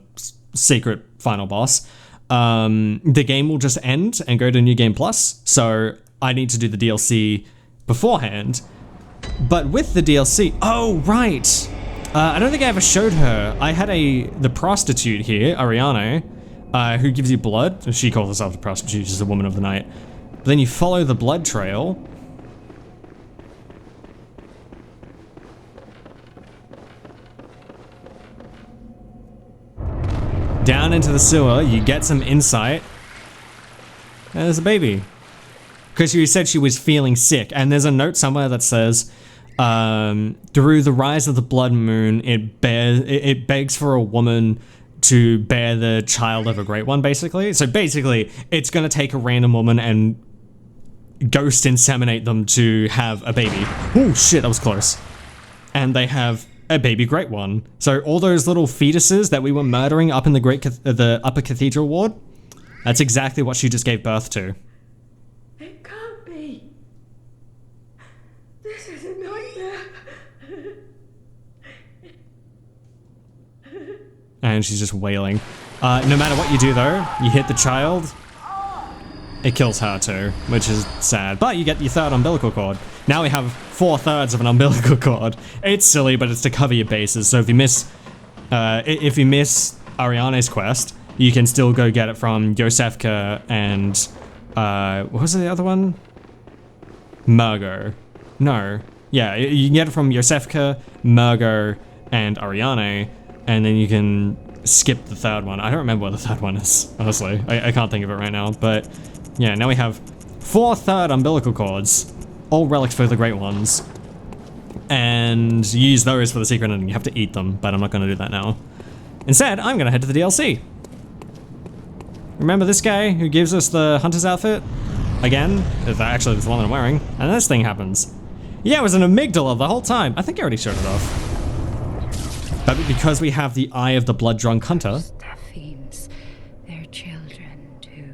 secret final boss, the game will just end and go to New Game Plus. So I need to do the DLC beforehand. But with the DLC, oh right, I don't think I ever showed her. I had the prostitute here, Ariane, who gives you blood. She calls herself a prostitute. She's a woman of the night. But then you follow the blood trail. Down into the sewer, you get some insight. And there's a baby. Because she said she was feeling sick, and there's a note somewhere that says, through the rise of the blood moon, it begs for a woman to bear the child of a great one, basically. So basically, it's gonna take a random woman and ghost inseminate them to have a baby. Oh shit, that was close. And they have a baby great one. So all those little fetuses that we were murdering up in the upper cathedral ward, that's exactly what she just gave birth to. It can't be. This is a nightmare. And she's just wailing. No matter what you do though, you hit the child, it kills her too, which is sad. But you get your third umbilical cord. Now we have 4/3 of an umbilical cord. It's silly, but it's to cover your bases. So if you miss Ariane's quest, you can still go get it from Yosefka and what was the other one? Murgo. No. Yeah, you can get it from Yosefka, Murgo, and Ariane, and then you can skip the third one. I don't remember what the third one is, honestly. I can't think of it right now, but yeah, now we have 4/3 umbilical cords. all relics for the Great Ones. And use those for the secret ending. You have to eat them, but I'm not going to do that now. Instead, I'm going to head to the DLC. Remember this guy who gives us the hunter's outfit? Again, actually it's the one that I'm wearing, and this thing happens. Yeah, it was an amygdala the whole time. I think I already showed it off. But because we have the eye of the blood-drunk hunter... Staffines, their children too.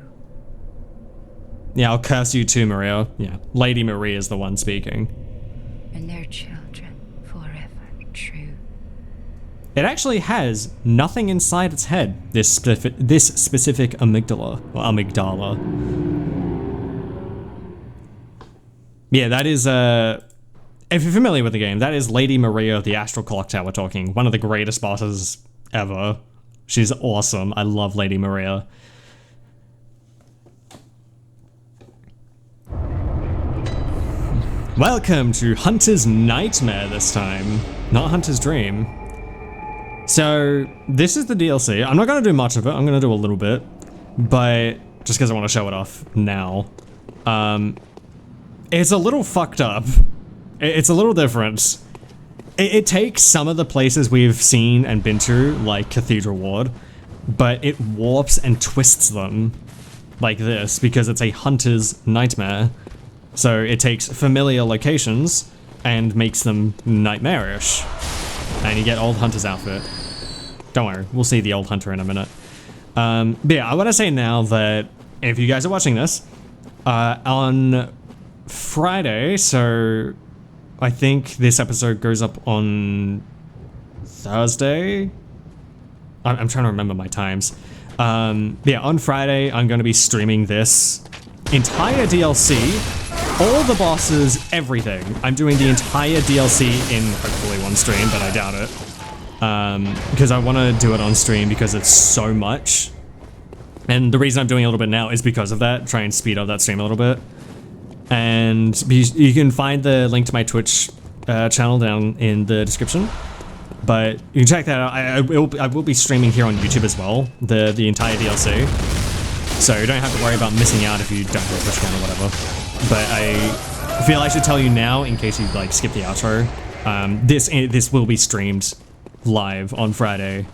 Yeah, I'll curse you too, Maria. Yeah, Lady Maria is the one speaking. And their children forever true. It actually has nothing inside its head, this specific amygdala, or amygdala. Yeah, that is, if you're familiar with the game, that is Lady Maria of the Astral Clock Tower talking, one of the greatest bosses ever. She's awesome. I love Lady Maria. Welcome to Hunter's Nightmare this time, not Hunter's Dream. So, this is the DLC. I'm not going to do much of it, I'm going to do a little bit, but just because I want to show it off now. It's a little fucked up. It's a little different. It takes some of the places we've seen and been to, like Cathedral Ward, but it warps and twists them like this because it's a hunter's nightmare. So it takes familiar locations and makes them nightmarish. And you get Old Hunter's outfit. Don't worry, we'll see the Old Hunter in a minute. But yeah, I want to say now that if you guys are watching this, on Friday, so I think this episode goes up on Thursday? I'm trying to remember my times. Yeah, on Friday, I'm going to be streaming this entire DLC, all the bosses, everything. I'm doing the entire DLC in hopefully one stream, but I doubt it. Because I want to do it on stream because it's so much. And the reason I'm doing a little bit now is because of that, try and speed up that stream a little bit. And you can find the link to my Twitch channel down in the description. But you can check that out. I will be streaming here on YouTube as well, the entire DLC. So you don't have to worry about missing out if you don't have a Twitch channel or whatever. But I feel I should tell you now, in case you like skip the outro, this will be streamed live on Friday.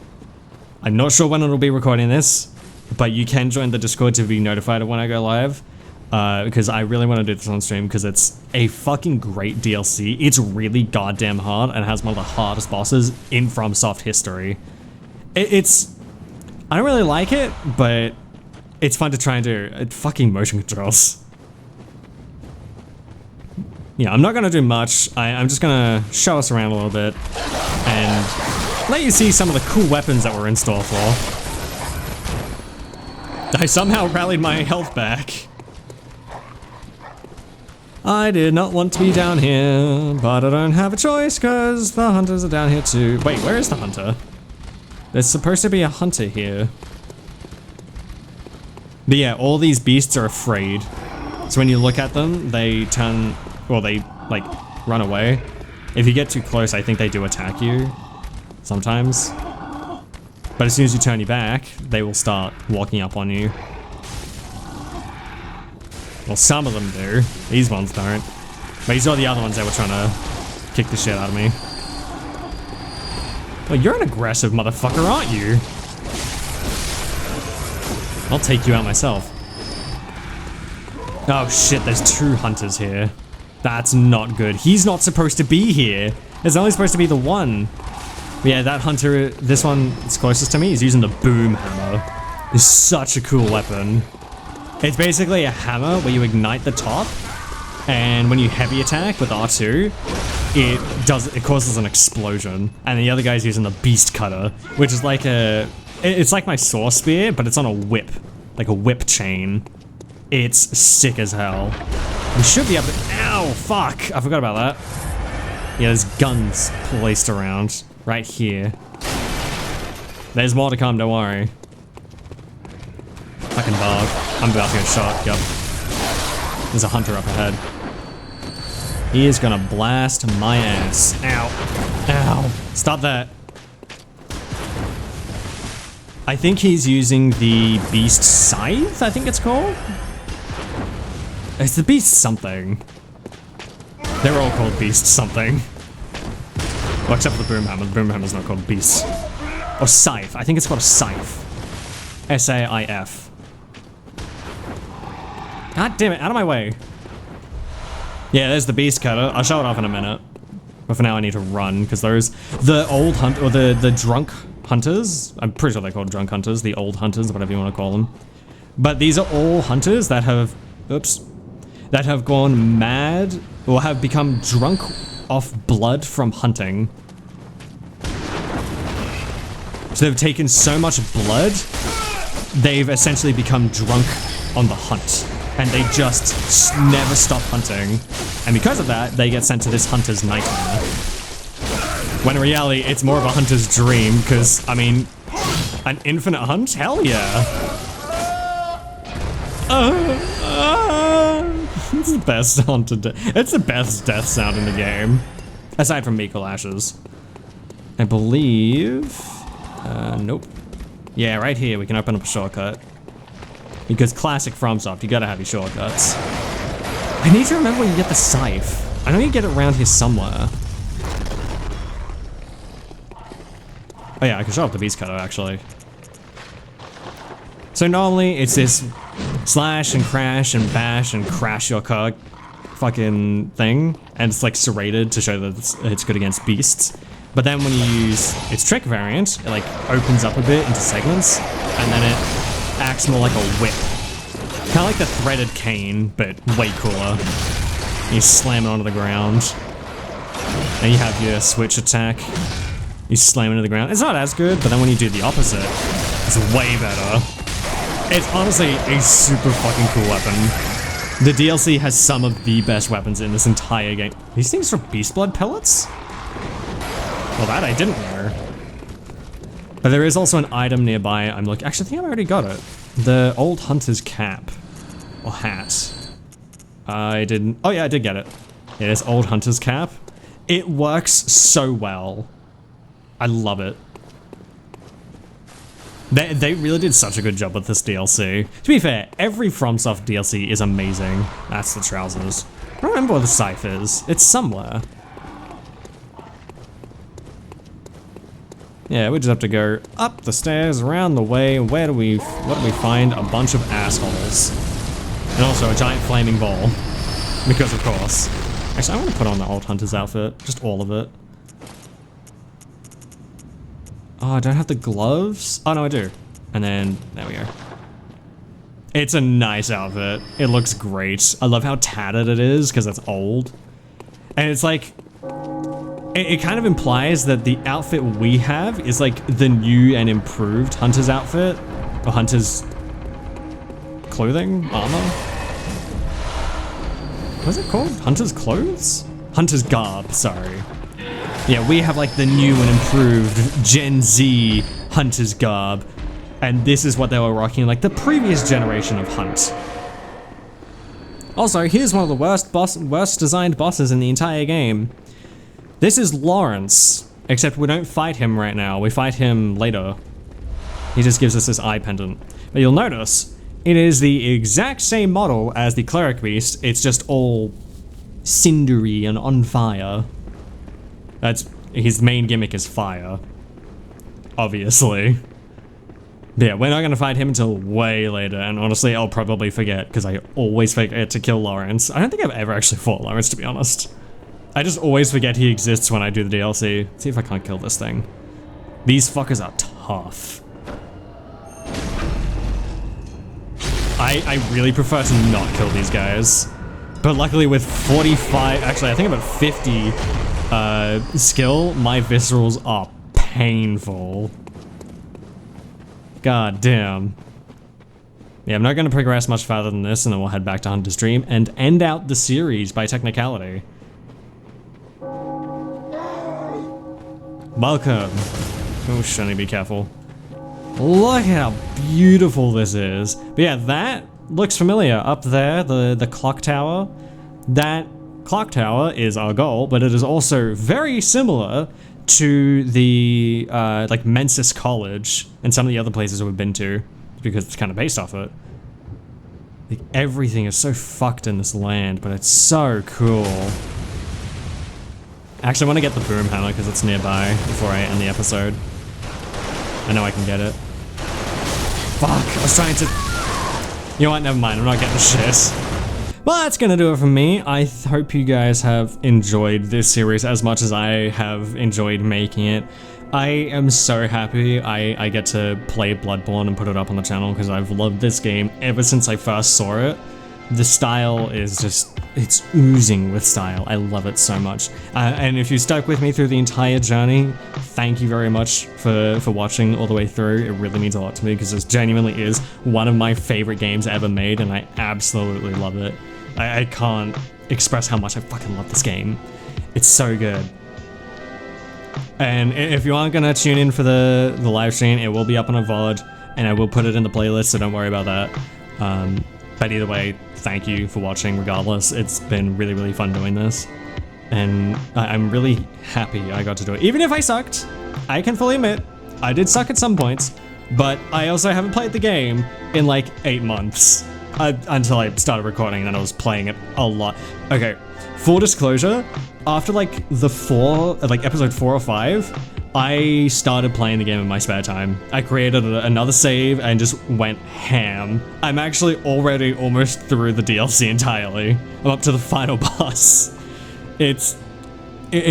I'm not sure when it'll be recording this, but you can join the Discord to be notified of when I go live. Because I really want to do this on stream because it's a fucking great DLC. It's really goddamn hard and has one of the hardest bosses in FromSoft history. It's... I don't really like it, but it's fun to try and do. Fucking motion controls. Yeah, I'm not going to do much. I'm just going to show us around a little bit and let you see some of the cool weapons that we're in store for. I somehow rallied my health back. I did not want to be down here, but I don't have a choice because the hunters are down here too. Wait, where is the hunter? There's supposed to be a hunter here. But yeah, all these beasts are afraid. So when you look at them, they turn, well, they like run away. If you get too close, I think they do attack you sometimes. But as soon as you turn your back, they will start walking up on you. Well, some of them do. These ones don't. But these are the other ones that were trying to kick the shit out of me. Well, you're an aggressive motherfucker, aren't you? I'll take you out myself. Oh shit, there's two hunters here. That's not good. He's not supposed to be here. There's only supposed to be the one. But yeah, that hunter, this one is closest to me. He's using the boom hammer. It's such a cool weapon. It's basically a hammer where you ignite the top, and when you heavy attack with R2, it causes an explosion. And the other guy's using the beast cutter, which is like it's like my saw spear, but it's on a whip, like a whip chain. It's sick as hell. We should be able to, ow, fuck, I forgot about that. Yeah, there's guns placed around right here. There's more to come, don't worry. Fucking bug. I'm about to get shot, yep. There's a hunter up ahead. He is gonna blast my ass. Ow. Ow. Stop that. I think he's using the beast scythe, I think it's called? It's the beast something. They're all called beasts something. Well, except for the boomhammer. The boomhammer's not called beast. Or scythe. I think it's called a scythe. S-A-I-F. God damn it, out of my way. Yeah, there's the beast cutter. I'll show it off in a minute. But for now I need to run, because the old hunt, or the drunk hunters, I'm pretty sure they're called drunk hunters, the old hunters, whatever you want to call them. But these are all hunters that have, that have gone mad, or have become drunk off blood from hunting. So they've taken so much blood, they've essentially become drunk on the hunt. And they just never stop hunting. And because of that, they get sent to this hunter's nightmare. When in reality, it's more of a hunter's dream, because, I mean, an infinite hunt? Hell yeah. It's the best haunted it's the best death sound in the game. Aside from Meekle Ashes. I believe... nope. Yeah, right here, we can open up a shortcut. Because classic FromSoft, you gotta have your shortcuts. I need to remember where you get the scythe. I know you get it around here somewhere. Oh yeah, I can show off the beast cutter, actually. So normally, it's this slash and crash and bash and crash your car fucking thing. And it's like serrated to show that it's good against beasts. But then when you use its trick variant, it like opens up a bit into segments. And then it acts more like a whip. Kind of like the threaded cane, but way cooler. You slam it onto the ground. And you have your switch attack. You slam it into the ground. It's not as good, but then when you do the opposite, it's way better. It's honestly a super fucking cool weapon. The DLC has some of the best weapons in this entire game. These things are beast blood pellets? Well, that I didn't know. But there is also an item nearby. I'm looking. Actually, I think I already got it. The old hunter's cap. Or hat. I didn't. Oh, yeah, I did get it. Yeah, this old hunter's cap. It works so well. I love it. They really did such a good job with this DLC. To be fair, every FromSoft DLC is amazing. That's the trousers. I don't remember where the scythe is. It's somewhere. Yeah, we just have to go up the stairs, around the way. What do we find? A bunch of assholes. And also a giant flaming ball. Because of course. Actually, I want to put on the old hunter's outfit. Just all of it. Oh, I don't have the gloves? Oh, no, I do. And then, there we go. It's a nice outfit. It looks great. I love how tattered it is, because it's old. And it's like... It kind of implies that the outfit we have is like the new and improved Hunter's outfit. Or Hunter's... clothing? Armor? What's it called? Hunter's clothes? Hunter's garb, sorry. Yeah, we have like the new and improved Gen Z Hunter's garb. And this is what they were rocking like the previous generation of Hunt. Also, here's one of the worst designed bosses in the entire game. This is Lawrence, except we don't fight him right now, we fight him later. He just gives us this eye pendant. But you'll notice, it is the exact same model as the Cleric Beast, it's just all cindery and on fire. His main gimmick is fire. Obviously. But yeah, we're not gonna fight him until way later, and honestly, I'll probably forget, because I always forget to kill Lawrence. I don't think I've ever actually fought Lawrence, to be honest. I just always forget he exists when I do the DLC. Let's see if I can't kill this thing. These fuckers are tough. I really prefer to not kill these guys. But luckily with 45, actually I think about 50 skill, my viscerals are painful. God damn. Yeah, I'm not going to progress much farther than this, and then we'll head back to Hunter's Dream and end out the series by technicality. Welcome. Oh, Shani, be careful. Look how beautiful this is. But yeah, that looks familiar. Up there, the clock tower. That clock tower is our goal, but it is also very similar to the like Mensis College and some of the other places we've been to, because it's kind of based off it. Like, everything is so fucked in this land, but it's so cool. Actually, I want to get the boom hammer because it's nearby before I end the episode. I know I can get it. Fuck, I was trying to... You know what, never mind, I'm not getting shit. Well, that's gonna do it from me. I hope you guys have enjoyed this series as much as I have enjoyed making it. I am so happy I get to play Bloodborne and put it up on the channel because I've loved this game ever since I first saw it. The style is just, it's oozing with style. I love it so much. And if you stuck with me through the entire journey, thank you very much for watching all the way through. It really means a lot to me because this genuinely is one of my favorite games ever made and I absolutely love it. I can't express how much I fucking love this game. It's so good. And if you aren't gonna tune in for the live stream, it will be up on a VOD and I will put it in the playlist, so don't worry about that. But either way, thank you for watching regardless. It's been really, really fun doing this. And I'm really happy I got to do it. Even if I sucked, I can fully admit, I did suck at some points, but I also haven't played the game in like 8 months. Until I started recording and then I was playing it a lot. Okay, full disclosure, after like episode 4 or 5, I started playing the game in my spare time. I created another save and just went ham. I'm actually already almost through the DLC entirely. I'm up to the final boss. It's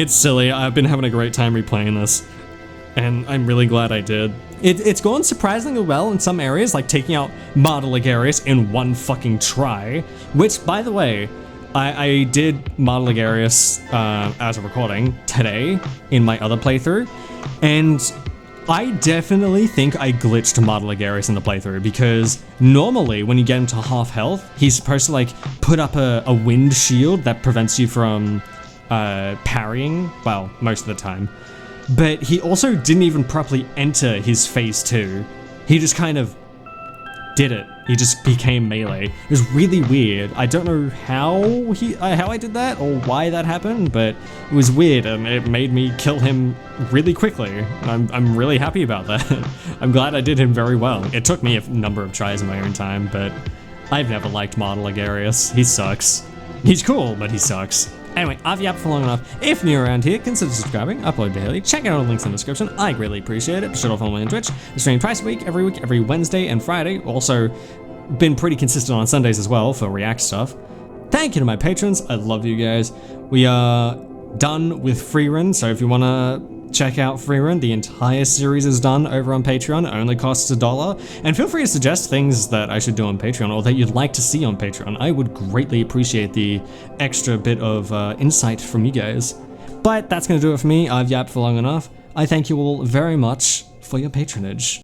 silly. I've been having a great time replaying this, and I'm really glad I did. It's gone surprisingly well in some areas, like taking out Martyr Ligarius in one fucking try, which, by the way, I did Martyr Ligarius as a recording today in my other playthrough, and I definitely think I glitched Martyr Ligarius in the playthrough, because normally when you get him to half health, he's supposed to like put up a wind shield that prevents you from parrying, well, most of the time. But he also didn't even properly enter his phase 2. He just kind of did it. He just became melee. It was really weird. I don't know how I did that or why that happened, but it was weird and it made me kill him really quickly. I'm really happy about that. I'm glad I did him very well. It took me a number of tries in my own time, but I've never liked Martyr Ligarius. He sucks. He's cool, but he sucks. Anyway, I've yapped for long enough. If you're around here, consider subscribing, upload daily, check out all the links in the description. I greatly appreciate it. Be sure to follow me on Twitch. I stream twice a week, every Wednesday and Friday. Also, been pretty consistent on Sundays as well for React stuff. Thank you to my patrons. I love you guys. We are done with Freerun, so if you want to check out Freerun, the entire series is done over on Patreon. It only costs $1. And feel free to suggest things that I should do on Patreon or that you'd like to see on Patreon. I would greatly appreciate the extra bit of insight from you guys. But that's going to do it for me. I've yapped for long enough. I thank you all very much for your patronage.